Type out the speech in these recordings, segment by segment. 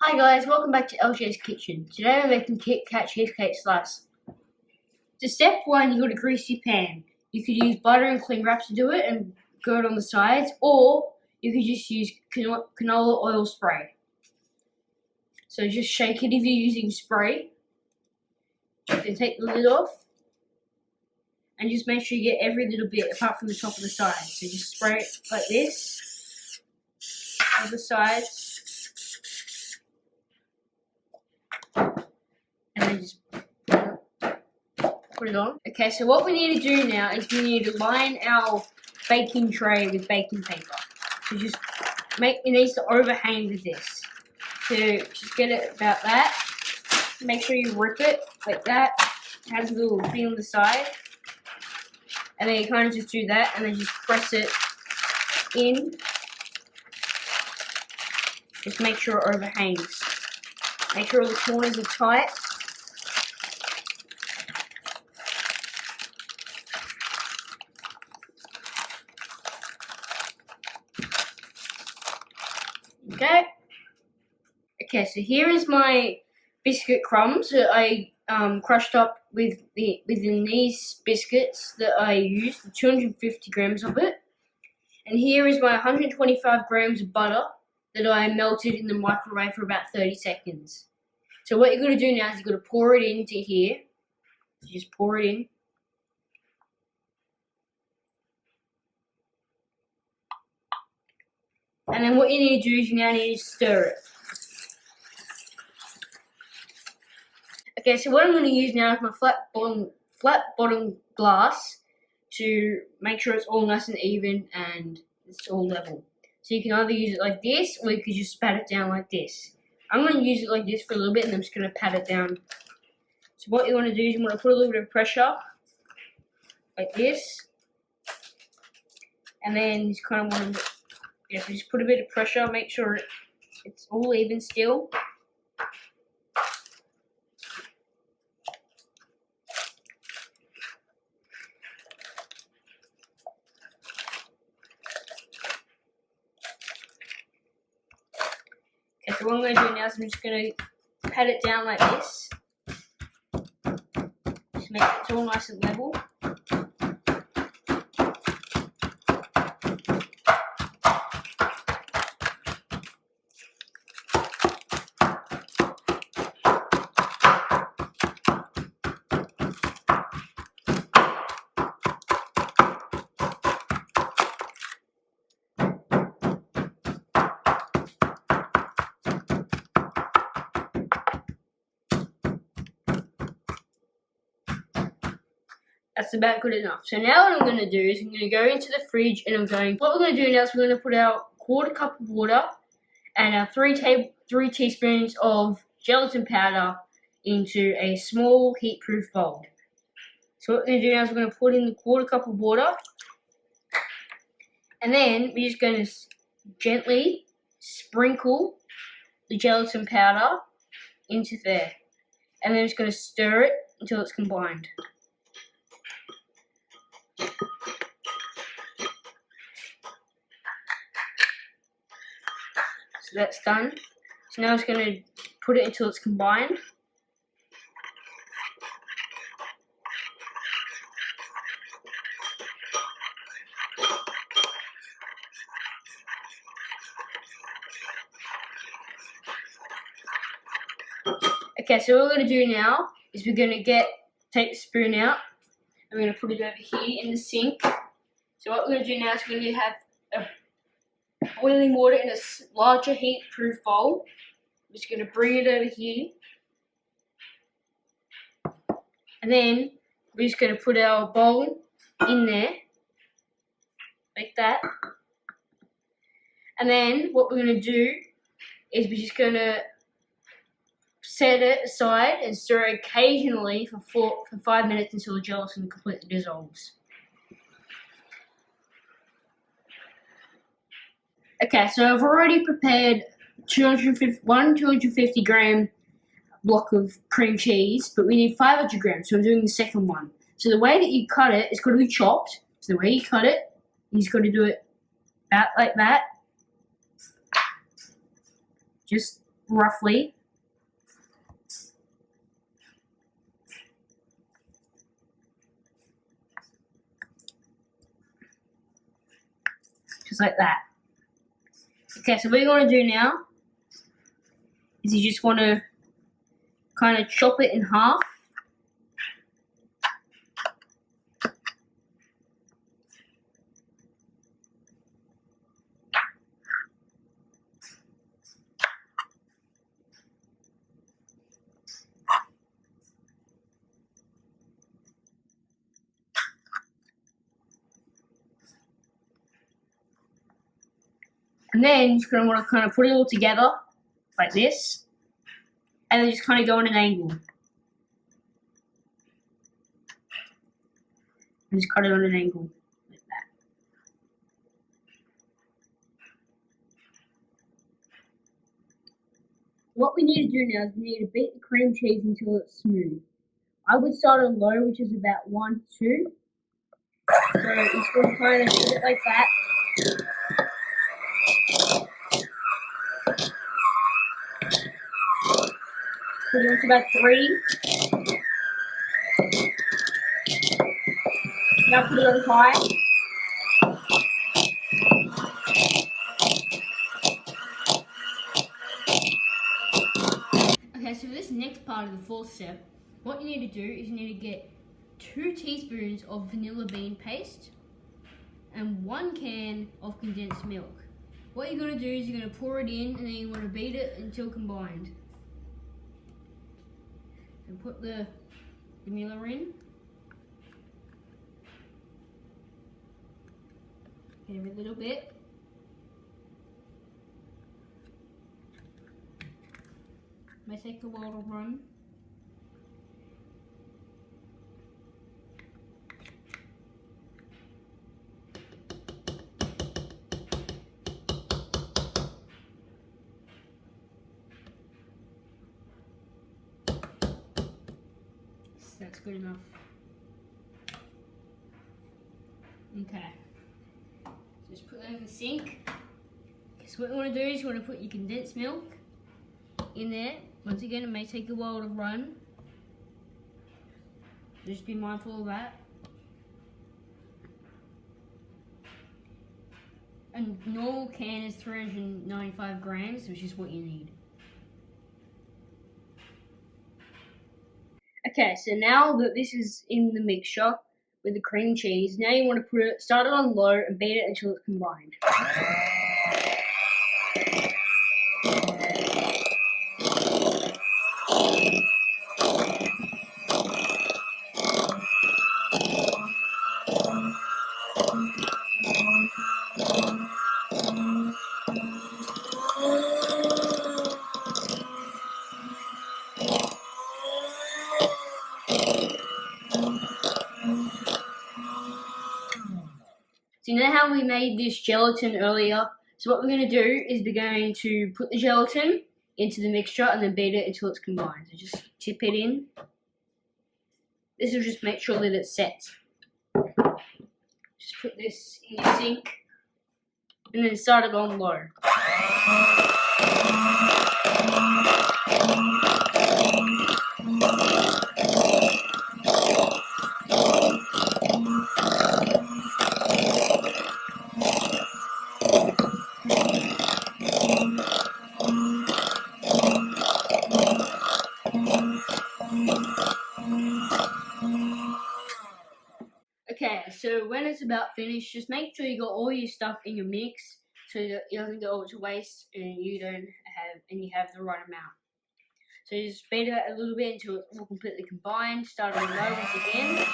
Hi guys, welcome back to LJ's Kitchen. Today I'm making KitKat cheesecake slice. So step 1, you got to grease your pan. You could use butter and cling wrap to do it and go it on the sides, or you could just use canola oil spray. So just shake it if you're using spray. Then take the lid off and just make sure you get every little bit apart from the top of the sides. So just spray it like this on the sides. And then just put it on. Okay, so what we need to do now is we need to line our baking tray with baking paper. So just it needs to overhang with this. So just get it about that. Make sure you rip it like that. It has a little thing on the side. And then you kind of just do that and then just press it in. Just make sure it overhangs. Make sure all the corners are tight. Okay, so here is my biscuit crumbs that I crushed up within these biscuits that I used, 250 grams of it. And here is my 125 grams of butter that I melted in the microwave for about 30 seconds. So what you're going to do now is you're going to pour it into here. So just pour it in. And then what you need to do is you now need to stir it. Okay, so what I'm going to use now is my flat bottom glass to make sure it's all nice and even and it's all level. So you can either use it like this or you could just pat it down like this. I'm going to use it like this for a little bit and I'm just going to pat it down. So what you want to do is you want to put a little bit of pressure like this. And then you just kind of want to so just put a bit of pressure, make sure it's all even still. Okay, so what I'm going to do now is I'm just going to pat it down like this. Just make it all nice and level. That's about good enough. So now what I'm going to do is I'm going to go into the fridge and what we're going to do now is we're going to put our 1/4 cup of water and our 3 teaspoons of gelatin powder into a small heat-proof bowl. So what we're going to do now is we're going to put in the 1/4 cup of water and then we're just going to gently sprinkle the gelatin powder into there. And then just going to stir it until it's combined. So that's done. So now I'm just going to put it until it's combined. Okay, so what we're going to do now is we're going to take the spoon out and we're going to put it over here in the sink. So what we're going to do now is we're going to have boiling water in a larger heat-proof bowl. I'm just going to bring it over here. And then we're just going to put our bowl in there, like that. And then what we're going to do is we're just going to set it aside and stir it occasionally for 5 minutes until the gelatin completely dissolves. Okay, so I've already prepared 250 gram block of cream cheese, but we need 500 grams, so I'm doing the second one. So the way that you cut it, it's got to be chopped. So the way you cut it, you just got to do it about like that. Just roughly. Just like that. Okay, so what you want to do now is you just want to kind of chop it in half. And then you're just going to want to kind of put it all together like this. And then just kind of go on an angle. And just cut it on an angle like that. What we need to do now is we need to beat the cream cheese until it's smooth. I would start on low, which is about 1 to 2. So you're just going to kind of put it like that. Put it on to about 3. Now put it on high. Okay, so for this next part of the 4th step, what you need to do is you need to get 2 teaspoons of vanilla bean paste and 1 can of condensed milk. What you're going to do is you're going to pour it in and then you want to beat it until combined. And put the vanilla in. Give it a little bit. May take a while to run. That's good enough. Okay. Just put that in the sink. So what you want to do is you want to put your condensed milk in there. Once again, it may take a while to run. Just be mindful of that. A normal can is 395 grams, which is what you need. Okay, so now that this is in the mixture with the cream cheese, now you want to start it on low and beat it until it's combined. So you know how we made this gelatin earlier? So what we're going to do is we're going to put the gelatin into the mixture and then beat it until it's combined. So just tip it in. This will just make sure that it sets. Just put this in your sink and then start it on low. Okay, so when it's about finished, just make sure you got all your stuff in your mix so that it doesn't go to waste and you have the right amount. So you just beat it a little bit until it's all completely combined. Start on low once again.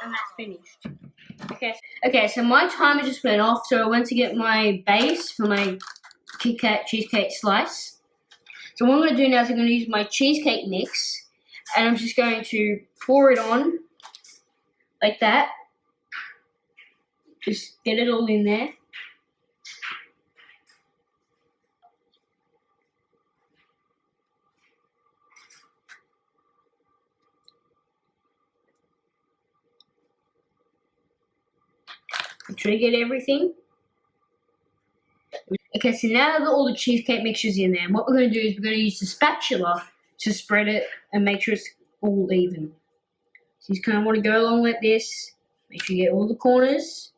And that's finished. Okay, so my timer just went off, so I went to get my base for my KitKat cheesecake slice. So what I'm going to do now is I'm going to use my cheesecake mix, and I'm just going to pour it on like that. Just get it all in there. Make sure you get everything. Okay, so now that all the cheesecake mixture's in there, what we're going to do is we're going to use the spatula to spread it and make sure it's all even. So you just kind of want to go along like this. Make sure you get all the corners.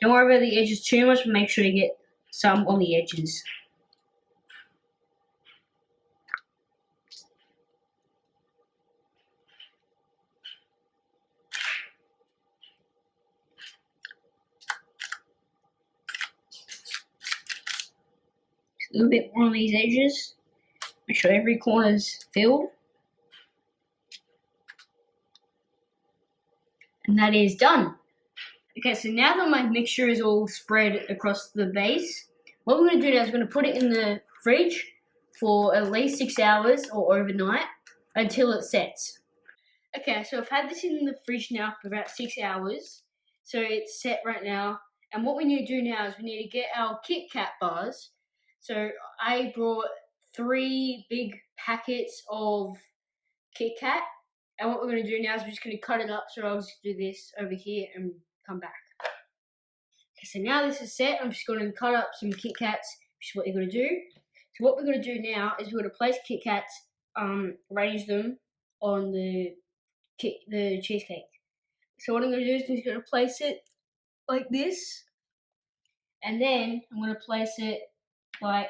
Don't worry about the edges too much, but make sure you get some on the edges. Just a little bit more on these edges. Make sure every corner is filled. And that is done. Okay, so now that my mixture is all spread across the base, what we're going to do now is we're going to put it in the fridge for at least 6 hours or overnight until it sets. Okay, so I've had this in the fridge now for about 6 hours, so it's set right now. And what we need to do now is we need to get our KitKat bars. So I brought 3 big packets of KitKat. And what we're going to do now is we're just going to cut it up. So I'll just do this over here and come back. Okay, so now this is set. I'm just going to cut up some KitKats, which is what you're going to do. So what we're going to do now is we're going to place KitKats, arrange them on the cheesecake. So what I'm going to do is I'm just going to place it like this. And then I'm going to place it like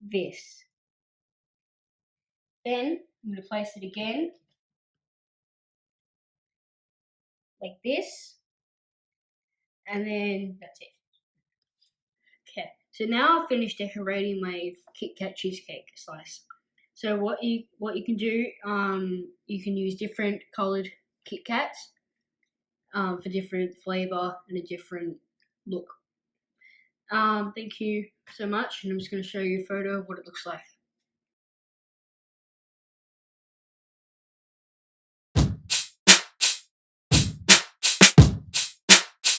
this. Then I'm going to place it again like this, and then that's it. Okay, so now I've finished decorating my KitKat cheesecake slice. So what you can do, you can use different coloured KitKats for different flavour and a different look. Thank you so much, and I'm just going to show you a photo of what it looks like.